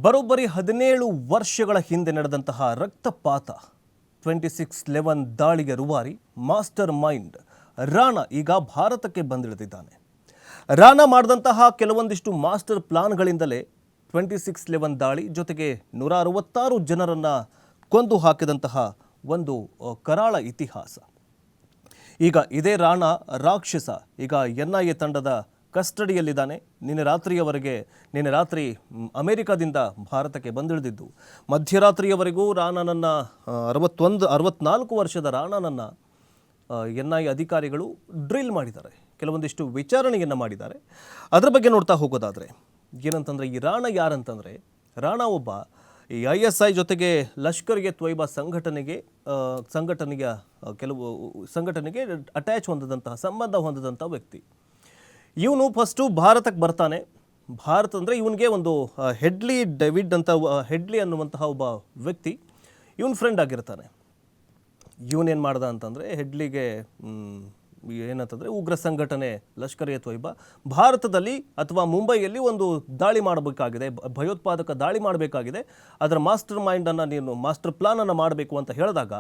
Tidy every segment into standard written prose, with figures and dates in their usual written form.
ಬರೋಬ್ಬರಿ 17 ವರ್ಷಗಳ ಹಿಂದೆ ನಡೆದಂತಹ ರಕ್ತಪಾತ 26/11 ದಾಳಿಗೆ ರೂವಾರಿ ಮಾಸ್ಟರ್ ಮೈಂಡ್ ರಾಣಾ ಈಗ ಭಾರತಕ್ಕೆ ಬಂದಿಳಿದಿದ್ದಾನೆ. ರಾಣಾ ಮಾಡಿದಂತಹ ಕೆಲವೊಂದಿಷ್ಟು ಮಾಸ್ಟರ್ ಪ್ಲಾನ್ಗಳಿಂದಲೇ 26/11 ದಾಳಿ ಜೊತೆಗೆ 166 ಜನರನ್ನು ಕೊಂದು ಹಾಕಿದಂತಹ ಒಂದು ಕರಾಳ ಇತಿಹಾಸ. ಈಗ ಇದೇ ರಾಣಾ ರಾಕ್ಷಸ ಈಗ NIA ತಂಡದ ಕಸ್ಟಡಿಯಲ್ಲಿದ್ದಾನೆ. ನಿನ್ನೆ ರಾತ್ರಿ ಅಮೆರಿಕದಿಂದ ಭಾರತಕ್ಕೆ ಬಂದಿಳಿದಿದ್ದು ಮಧ್ಯರಾತ್ರಿಯವರೆಗೂ ರಾಣಾನನ್ನು 64 ವರ್ಷದ ರಾಣಾನನ್ನು NIA ಅಧಿಕಾರಿಗಳು ಡ್ರಿಲ್ ಮಾಡಿದ್ದಾರೆ, ಕೆಲವೊಂದಿಷ್ಟು ವಿಚಾರಣೆಯನ್ನು ಮಾಡಿದ್ದಾರೆ. ಅದರ ಬಗ್ಗೆ ನೋಡ್ತಾ ಹೋಗೋದಾದರೆ ಏನಂತಂದರೆ ಈ ರಾಣಾ ಯಾರಂತಂದರೆ ರಾಣಾ ಒಬ್ಬ ಈ ISI ಜೊತೆಗೆ ಲಷ್ಕರ್ ಎ ತೊಯ್ಬಾ ಸಂಘಟನೆಗೆ ಅಟ್ಯಾಚ್ ಹೊಂದಿದಂತಹ ಸಂಬಂಧ ಹೊಂದಿದಂಥ ವ್ಯಕ್ತಿ. ಇವನು ಫಸ್ಟು ಭಾರತಕ್ಕೆ ಬರ್ತಾನೆ. ಭಾರತ ಅಂದರೆ ಇವನಿಗೆ ಒಂದು ಹೆಡ್ಲಿ ಡೇವಿಡ್ ಅಂತ ಹೆಡ್ಲಿ ಅನ್ನುವಂತಹ ಒಬ್ಬ ವ್ಯಕ್ತಿ ಇವನ್ ಫ್ರೆಂಡ್ ಆಗಿರ್ತಾನೆ. ಇವನೇನು ಮಾಡ್ದ ಅಂತಂದರೆ ಹೆಡ್ಲಿಗೆ ಏನಂತಂದರೆ ಉಗ್ರ ಸಂಘಟನೆ ಲಷ್ಕರ್ ಎ ತೊಯ್ಬಾ ಭಾರತದಲ್ಲಿ ಅಥವಾ ಮುಂಬೈಯಲ್ಲಿ ಒಂದು ದಾಳಿ ಮಾಡಬೇಕಾಗಿದೆ, ಭಯೋತ್ಪಾದಕ ದಾಳಿ ಮಾಡಬೇಕಾಗಿದೆ, ಅದರ ಮಾಸ್ಟರ್ ಮೈಂಡನ್ನು ನೀನು ಮಾಸ್ಟರ್ ಪ್ಲಾನನ್ನು ಮಾಡಬೇಕು ಅಂತ ಹೇಳಿದಾಗ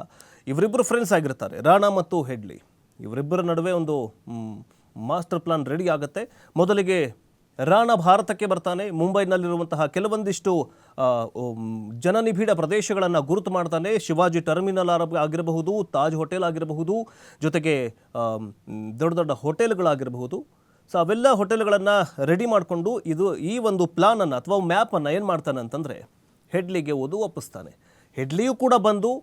ಇವರಿಬ್ಬರು ಫ್ರೆಂಡ್ಸ್ ಆಗಿರ್ತಾರೆ, ರಾಣಾ ಮತ್ತು ಹೆಡ್ಲಿ. ಇವರಿಬ್ಬರ ನಡುವೆ ಒಂದು ಮಾಸ್ಟರ್ ಪ್ಲಾನ್ ರೆಡಿ ಆಗುತ್ತೆ. ಮೊದಲಿಗೆ ರಾಣಾ ಭಾರತಕ್ಕೆ ಬರ್ತಾನೆ. ಮುಂಬೈನಲ್ಲಿರುವಂತಹ ಕೆಲವೊಂದಿಷ್ಟು ಜನನಿಬಿಡ ಪ್ರದೇಶಗಳನ್ನು ಗುರುತು ಮಾಡ್ತಾನೆ. ಶಿವಾಜಿ ಟರ್ಮಿನಲ್ ಆಗಿರಬಹುದು, ತಾಜ್ ಹೋಟೆಲ್ ಆಗಿರಬಹುದು, ಜೊತೆಗೆ ದೊಡ್ಡ ದೊಡ್ಡ ಹೋಟೆಲ್ಗಳಾಗಿರಬಹುದು. ಸೊ ಅವೆಲ್ಲ ಹೋಟೆಲ್ಗಳನ್ನು ರೆಡಿ ಮಾಡಿಕೊಂಡು ಈ ಒಂದು ಪ್ಲಾನನ್ನು ಅಥವಾ ಮ್ಯಾಪನ್ನು ಏನು ಮಾಡ್ತಾನೆ ಅಂತಂದರೆ ಹೆಡ್ಲಿಗೆ ಒಪ್ಪಿಸ್ತಾನೆ. ಹೆಡ್ಲಿಯೂ ಕೂಡ ಬಂದು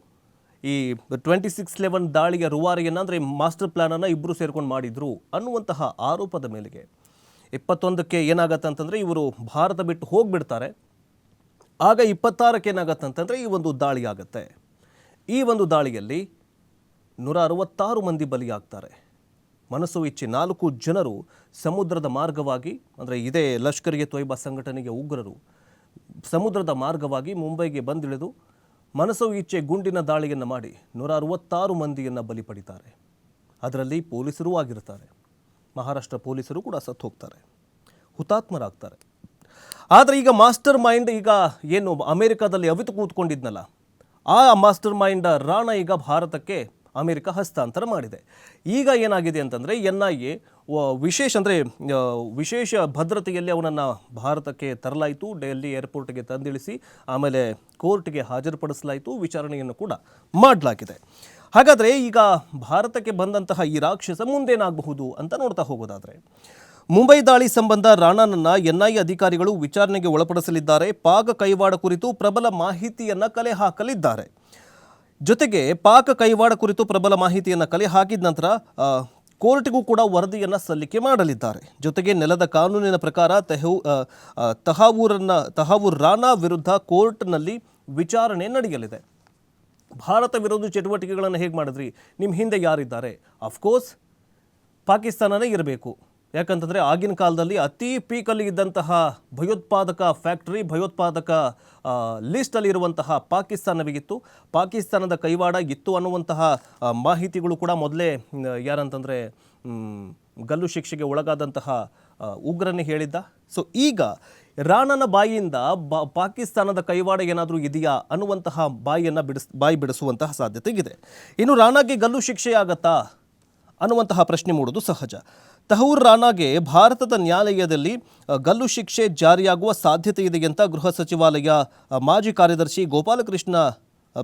ಈ 26/11 ದಾಳಿಯ ರೂವಾರಿಯನ್ನು ಅಂದರೆ ಮಾಸ್ಟರ್ ಪ್ಲಾನನ್ನು ಇಬ್ಬರು ಸೇರ್ಕೊಂಡು ಮಾಡಿದರು ಅನ್ನುವಂತಹ ಆರೋಪದ ಮೇಲೆಗೆ 21ಕ್ಕೆ ಏನಾಗತ್ತೆ ಅಂತಂದರೆ ಇವರು ಭಾರತ ಬಿಟ್ಟು ಹೋಗಿಬಿಡ್ತಾರೆ. ಆಗ 26ಕ್ಕೆ ಏನಾಗತ್ತೆ ಅಂತಂದರೆ ಈ ಒಂದು ದಾಳಿ ಆಗುತ್ತೆ. ಈ ಒಂದು ದಾಳಿಯಲ್ಲಿ 166 ಮಂದಿ ಬಲಿಯಾಗ್ತಾರೆ. ಮನಸ್ಸು ಇಚ್ಚಿ 4 ಜನರು ಸಮುದ್ರದ ಮಾರ್ಗವಾಗಿ ಅಂದರೆ ಇದೇ ಲಷ್ಕರ್ ಎ ತೊಯ್ಬಾ ಸಂಘಟನೆಗೆ ಉಗ್ರರು ಸಮುದ್ರದ ಮಾರ್ಗವಾಗಿ ಮುಂಬೈಗೆ ಬಂದಿಳಿದು ಮನಸ್ಸು ಇಚ್ಛೆ ಗುಂಡಿನ ದಾಳಿಯನ್ನು ಮಾಡಿ 166 ಮಂದಿಯನ್ನು ಬಲಿ ಪಡಿತಾರೆ. ಅದರಲ್ಲಿ ಪೊಲೀಸರೂ ಆಗಿರ್ತಾರೆ. ಮಹಾರಾಷ್ಟ್ರ ಪೊಲೀಸರು ಕೂಡ ಸತ್ತು ಹೋಗ್ತಾರೆ, ಹುತಾತ್ಮರಾಗ್ತಾರೆ. ಆದರೆ ಈಗ ಮಾಸ್ಟರ್ ಮೈಂಡ್ ಈಗ ಏನು ಅಮೆರಿಕಾದಲ್ಲಿ ಅವಿತು ಕೂತ್ಕೊಂಡಿದ್ನಲ್ಲ, ಆ ಮಾಸ್ಟರ್ ಮೈಂಡ್ ರಾಣಾ ಈಗ ಭಾರತಕ್ಕೆ ಅಮೆರಿಕ ಹಸ್ತಾಂತರ ಮಾಡಿದೆ. ಈಗ ಏನಾಗಿದೆ ಅಂತಂದರೆ NIA ವಿಶೇಷ ಭದ್ರತೆಯಲ್ಲಿ ಅವನನ್ನು ಭಾರತಕ್ಕೆ ತರಲಾಯಿತು. ಡೆಲ್ಲಿ ಏರ್ಪೋರ್ಟ್ಗೆ ತಂದಿಳಿಸಿ ಆಮೇಲೆ ಕೋರ್ಟ್ಗೆ ಹಾಜರುಪಡಿಸಲಾಯಿತು. ವಿಚಾರಣೆಯನ್ನು ಕೂಡ ಮಾಡಲಾಗಿದೆ. ಹಾಗಾದರೆ ಈಗ ಭಾರತಕ್ಕೆ ಬಂದಂತಹ ಈ ರಾಕ್ಷಸ ಮುಂದೇನಾಗಬಹುದು ಅಂತ ನೋಡ್ತಾ ಹೋಗೋದಾದರೆ ಮುಂಬೈ ದಾಳಿ ಸಂಬಂಧ ರಾಣಾನನ್ನು NIA ಅಧಿಕಾರಿಗಳು ವಿಚಾರಣೆಗೆ ಒಳಪಡಿಸಲಿದ್ದಾರೆ. ಪಾಕ್ ಕೈವಾಡ ಕುರಿತು ಪ್ರಬಲ ಮಾಹಿತಿಯನ್ನು ಕಲೆ ಹಾಕಲಿದ್ದಾರೆ. ಜೊತೆಗೆ ಪಾಕ್ ಕೈವಾಡ ಕುರಿತು ಪ್ರಬಲ ಮಾಹಿತಿಯನ್ನು ಕಲೆ ಹಾಕಿದ ನಂತರ ಕೋರ್ಟ್ಗೂ ಕೂಡ ವರದಿಯನ್ನು ಸಲ್ಲಿಕೆ ಮಾಡಲಿದ್ದಾರೆ. ಜೊತೆಗೆ ನೆಲದ ಕಾನೂನಿನ ಪ್ರಕಾರ ತಹಾವೂರ್ ರಾಣಾ ವಿರುದ್ಧ ಕೋರ್ಟ್ನಲ್ಲಿ ವಿಚಾರಣೆ ನಡೆಯಲಿದೆ. ಭಾರತ ವಿರೋಧಿ ಚಟುವಟಿಕೆಗಳನ್ನು ಹೇಗೆ ಮಾಡಿದ್ರಿ, ನಿಮ್ಮ ಹಿಂದೆ ಯಾರಿದ್ದಾರೆ? ಅಫ್ಕೋರ್ಸ್ ಪಾಕಿಸ್ತಾನನೇ ಇರಬೇಕು. ಯಾಕಂತಂದರೆ ಆಗಿನ ಕಾಲದಲ್ಲಿ ಅತಿ ಪೀಕಲ್ಲಿ ಇದ್ದಂತಹ ಭಯೋತ್ಪಾದಕ ಫ್ಯಾಕ್ಟ್ರಿ, ಭಯೋತ್ಪಾದಕ ಲಿಸ್ಟಲ್ಲಿ ಇರುವಂತಹ ಪಾಕಿಸ್ತಾನವಿಗಿತ್ತು. ಪಾಕಿಸ್ತಾನದ ಕೈವಾಡ ಇತ್ತು ಅನ್ನುವಂತಹ ಮಾಹಿತಿಗಳು ಕೂಡ ಮೊದಲೇ ಯಾರಂತಂದರೆ ಗಲ್ಲು ಶಿಕ್ಷೆಗೆ ಒಳಗಾದಂತಹ ಉಗ್ರನೇ ಹೇಳಿದ್ದ. ಸೊ ಈಗ ರಾಣಾನ ಬಾಯಿಯಿಂದ ಪಾಕಿಸ್ತಾನದ ಕೈವಾಡ ಏನಾದರೂ ಇದೆಯಾ ಅನ್ನುವಂತಹ ಬಾಯಿ ಬಿಡಿಸುವಂತಹ ಸಾಧ್ಯತೆ ಇದೆ. ಇನ್ನು ರಾಣಾಗೆ ಗಲ್ಲು ಶಿಕ್ಷೆಯಾಗತ್ತಾ ಅನ್ನುವಂತಹ ಪ್ರಶ್ನೆ ಮೂಡುವುದು ಸಹಜ. ತಹೂರ್ ರಾಣಾಗೆ ಭಾರತದ ನ್ಯಾಯಾಲಯದಲ್ಲಿ ಗಲ್ಲು ಶಿಕ್ಷೆ ಜಾರಿಯಾಗುವ ಸಾಧ್ಯತೆ ಇದೆ ಅಂತ ಗೃಹ ಸಚಿವಾಲಯ ಮಾಜಿ ಗೋಪಾಲಕೃಷ್ಣ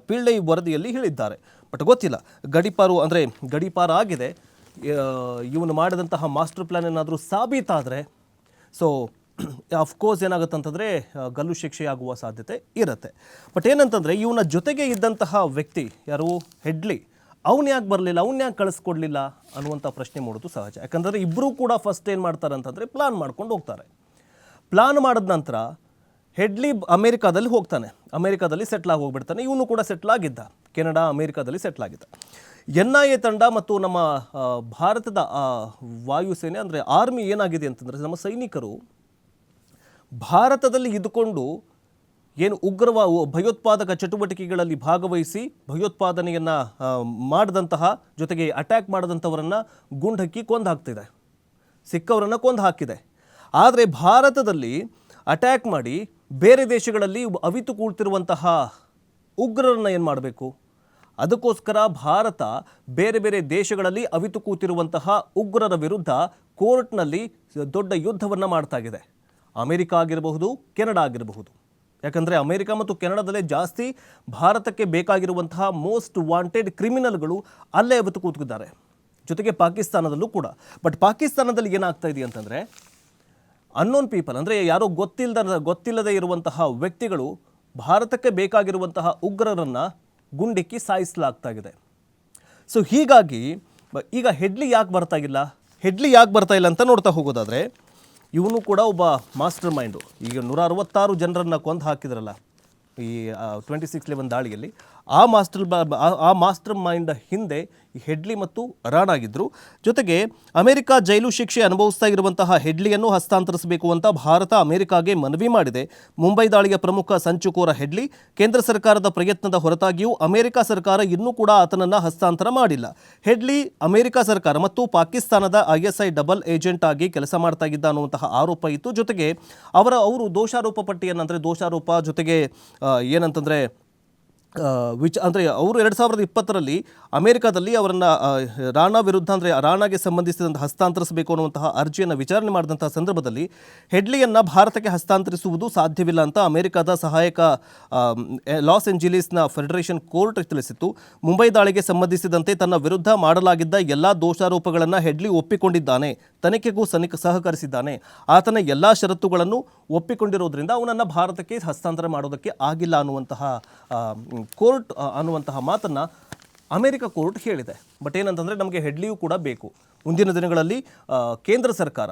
ಪಿಳ್ಳೈ ವರದಿಯಲ್ಲಿ ಹೇಳಿದ್ದಾರೆ. ಬಟ್ ಗೊತ್ತಿಲ್ಲ, ಗಡೀಪಾರು ಆಗಿದೆ. ಇವನು ಮಾಡಿದಂತಹ ಮಾಸ್ಟರ್ ಪ್ಲಾನ್ ಏನಾದರೂ ಸಾಬೀತಾದರೆ ಸೊ ಅಫ್ಕೋರ್ಸ್ ಏನಾಗುತ್ತೆ ಅಂತಂದರೆ ಗಲ್ಲು ಶಿಕ್ಷೆಯಾಗುವ ಸಾಧ್ಯತೆ ಇರುತ್ತೆ. ಬಟ್ ಏನಂತಂದರೆ ಇವನ ಜೊತೆಗೆ ಇದ್ದಂತಹ ವ್ಯಕ್ತಿ ಯಾರು, ಹೆಡ್ಲಿ, ಅವನು ಯಾಕೆ ಬರಲಿಲ್ಲ, ಅವನು ಯಾಕೆ ಕಳಿಸ್ಕೊಡ್ಲಿಲ್ಲ ಅನ್ನುವಂಥ ಪ್ರಶ್ನೆ ಮಾಡೋದು ಸಹಜ. ಯಾಕಂದರೆ ಇಬ್ಬರೂ ಕೂಡ ಫಸ್ಟ್ ಏನು ಮಾಡ್ತಾರೆ ಅಂತಂದರೆ ಪ್ಲಾನ್ ಮಾಡ್ಕೊಂಡು ಹೋಗ್ತಾರೆ. ಪ್ಲಾನ್ ಮಾಡಿದ ನಂತರ ಹೆಡ್ಲಿ ಅಮೇರಿಕಾದಲ್ಲಿ ಹೋಗ್ತಾನೆ, ಅಮೇರಿಕಾದಲ್ಲಿ ಸೆಟ್ಲ್ ಆಗಿ ಹೋಗ್ಬಿಡ್ತಾನೆ. ಇವನು ಕೂಡ ಸೆಟ್ಲ್ ಆಗಿದ್ದ, ಕೆನಡಾ ಅಮೇರಿಕಾದಲ್ಲಿ ಸೆಟ್ಲ್ ಆಗಿದ್ದ. NIA ತಂಡ ಮತ್ತು ನಮ್ಮ ಭಾರತದ ವಾಯುಸೇನೆ ಅಂದರೆ ಆರ್ಮಿ ಏನಾಗಿದೆ ಅಂತಂದರೆ ನಮ್ಮ ಸೈನಿಕರು ಭಾರತದಲ್ಲಿ ಇದ್ದುಕೊಂಡು ಏನು ಭಯೋತ್ಪಾದಕ ಚಟುವಟಿಕೆಗಳಲ್ಲಿ ಭಾಗವಹಿಸಿ ಭಯೋತ್ಪಾದನೆಯನ್ನು ಮಾಡಿದಂತಹ ಜೊತೆಗೆ ಅಟ್ಯಾಕ್ ಮಾಡಿದಂಥವರನ್ನು ಗುಂಡಕ್ಕಿ ಕೊಂದು ಹಾಕ್ತಿದೆ, ಸಿಕ್ಕವರನ್ನು ಕೊಂದು ಹಾಕಿದೆ. ಆದರೆ ಭಾರತದಲ್ಲಿ ಅಟ್ಯಾಕ್ ಮಾಡಿ ಬೇರೆ ದೇಶಗಳಲ್ಲಿ ಅವಿತು ಕೂಳ್ತಿರುವಂತಹ ಉಗ್ರರನ್ನು ಏನು ಮಾಡಬೇಕು? ಅದಕ್ಕೋಸ್ಕರ ಭಾರತ ಬೇರೆ ಬೇರೆ ದೇಶಗಳಲ್ಲಿ ಅವಿತು ಕೂತಿರುವಂತಹ ಉಗ್ರರ ವಿರುದ್ಧ ಕೋರ್ಟ್ನಲ್ಲಿ ದೊಡ್ಡ ಯುದ್ಧವನ್ನು ಮಾಡ್ತಾ ಇದೆ. ಅಮೆರಿಕ ಆಗಿರಬಹುದು, ಕೆನಡಾ ಆಗಿರಬಹುದು. ಯಾಕಂದರೆ ಅಮೆರಿಕ ಮತ್ತು ಕೆನಡಾದಲ್ಲೇ ಜಾಸ್ತಿ ಭಾರತಕ್ಕೆ ಬೇಕಾಗಿರುವಂತಹ ಮೋಸ್ಟ್ ವಾಂಟೆಡ್ ಕ್ರಿಮಿನಲ್ಗಳು ಅಲ್ಲೇ ಅವಿತು ಕೂತಿದ್ದಾರೆ. ಜೊತೆಗೆ ಪಾಕಿಸ್ತಾನದಲ್ಲೂ ಕೂಡ. ಬಟ್ ಪಾಕಿಸ್ತಾನದಲ್ಲಿ ಏನಾಗ್ತಾ ಇದೆ ಅಂತಂದರೆ ಅನ್ನೋನ್ ಪೀಪಲ್, ಅಂದರೆ ಯಾರೋ ಗೊತ್ತಿಲ್ಲದೆ ಇರುವಂತಹ ವ್ಯಕ್ತಿಗಳು ಭಾರತಕ್ಕೆ ಬೇಕಾಗಿರುವಂತಹ ಉಗ್ರರನ್ನು ಗುಂಡಿಕ್ಕಿ ಸಾಯಿಸಲಾಗ್ತಾ ಇದೆ. ಸೊ ಹೀಗಾಗಿ ಈಗ ಹೆಡ್ಲಿ ಯಾಕೆ ಬರ್ತಾ ಇಲ್ಲ ಅಂತ ನೋಡ್ತಾ ಹೋಗೋದಾದರೆ, ಇವನು ಕೂಡ ಒಬ್ಬ ಮಾಸ್ಟರ್ ಮೈಂಡು. ಈಗ 166 ಜನರನ್ನು ಕೊಂದು ಹಾಕಿದ್ರಲ್ಲ ಈ 26/11 ದಾಳಿಯಲ್ಲಿ, ಆ ಮಾಸ್ಟರ್ ಮೈಂಡ್ ಹಿಂದೆ ಹೆಡ್ಲಿ ಮತ್ತು ರಾಣಾ ಆಗಿದ್ದರು. ಜೊತೆಗೆ ಅಮೆರಿಕ ಜೈಲು ಶಿಕ್ಷೆ ಅನುಭವಿಸ್ತಾ ಇರುವಂತಹ ಹೆಡ್ಲಿಯನ್ನು ಹಸ್ತಾಂತರಿಸಬೇಕು ಅಂತ ಭಾರತ ಅಮೆರಿಕಾಗೆ ಮನವಿ ಮಾಡಿದೆ. ಮುಂಬೈ ದಾಳಿಯ ಪ್ರಮುಖ ಸಂಚುಕೋರ ಹೆಡ್ಲಿ. ಕೇಂದ್ರ ಸರ್ಕಾರದ ಪ್ರಯತ್ನದ ಹೊರತಾಗಿಯೂ ಅಮೆರಿಕ ಸರ್ಕಾರ ಇನ್ನೂ ಕೂಡ ಆತನನ್ನು ಹಸ್ತಾಂತರ ಮಾಡಿಲ್ಲ. ಹೆಡ್ಲಿ ಅಮೆರಿಕ ಸರ್ಕಾರ ಮತ್ತು ಪಾಕಿಸ್ತಾನದ ISI ಡಬಲ್ ಏಜೆಂಟ್ ಆಗಿ ಕೆಲಸ ಮಾಡ್ತಾ ಇದ್ದ ಅನ್ನುವಂತಹ ಆರೋಪ ಇತ್ತು. ಜೊತೆಗೆ ಅವರು ದೋಷಾರೋಪ ಪಟ್ಟಿಯನ್ನು, ಅಂದರೆ ದೋಷಾರೋಪ ಜೊತೆಗೆ ಏನಂತಂದರೆ ಅಂದರೆ ಅವರು 2020ರಲ್ಲಿ ಅಮೆರಿಕಾದಲ್ಲಿ ಅವರನ್ನು ರಾಣಾ ವಿರುದ್ಧ, ಅಂದರೆ ರಾಣಾಗೆ ಸಂಬಂಧಿಸಿದಂಥ ಹಸ್ತಾಂತರಿಸಬೇಕು ಅನ್ನುವಂತಹ ಅರ್ಜಿಯನ್ನು ವಿಚಾರಣೆ ಮಾಡಿದಂತಹ ಸಂದರ್ಭದಲ್ಲಿ ಹೆಡ್ಲಿಯನ್ನು ಭಾರತಕ್ಕೆ ಹಸ್ತಾಂತರಿಸುವುದು ಸಾಧ್ಯವಿಲ್ಲ ಅಂತ ಅಮೆರಿಕದ ಸಹಾಯಕ ಲಾಸ್ ಏಂಜಲೀಸ್ನ ಫೆಡರೇಷನ್ ಕೋರ್ಟ್ ತಿಳಿಸಿತ್ತು. ಮುಂಬೈ ದಾಳಿಗೆ ಸಂಬಂಧಿಸಿದಂತೆ ತನ್ನ ವಿರುದ್ಧ ಮಾಡಲಾಗಿದ್ದ ಎಲ್ಲ ದೋಷಾರೋಪಗಳನ್ನು ಹೆಡ್ಲಿ ಒಪ್ಪಿಕೊಂಡಿದ್ದಾನೆ, ತನಿಖೆಗೂ ಸಹಕರಿಸಿದ್ದಾನೆ. ಆತನ ಎಲ್ಲ ಷರತ್ತುಗಳನ್ನು ಒಪ್ಪಿಕೊಂಡಿರೋದ್ರಿಂದ ಅವನನ್ನು ಭಾರತಕ್ಕೆ ಹಸ್ತಾಂತರ ಮಾಡೋದಕ್ಕೆ ಆಗಿಲ್ಲ ಅನ್ನುವಂತಹ ಕೋರ್ಟ್ ಅನ್ನುವಂತಹ ಮಾತನ್ನು ಅಮೆರಿಕ ಕೋರ್ಟ್ ಹೇಳಿದೆ. ಬಟ್ ಏನಂತಂದರೆ ನಮಗೆ ಹೆಡ್ಲಿಯೂ ಕೂಡ ಬೇಕು. ಮುಂದಿನ ದಿನಗಳಲ್ಲಿ ಕೇಂದ್ರ ಸರ್ಕಾರ,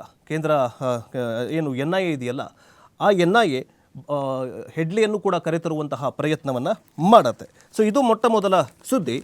ಏನು NIA ಇದೆಯಲ್ಲ, ಆ NIA ಹೆಡ್ಲಿಯನ್ನು ಕೂಡ ಕರೆತರುವಂತಹ ಪ್ರಯತ್ನವನ್ನು ಮಾಡುತ್ತೆ. ಸೊ ಇದು ಮೊಟ್ಟ ಮೊದಲ ಸುದ್ದಿ.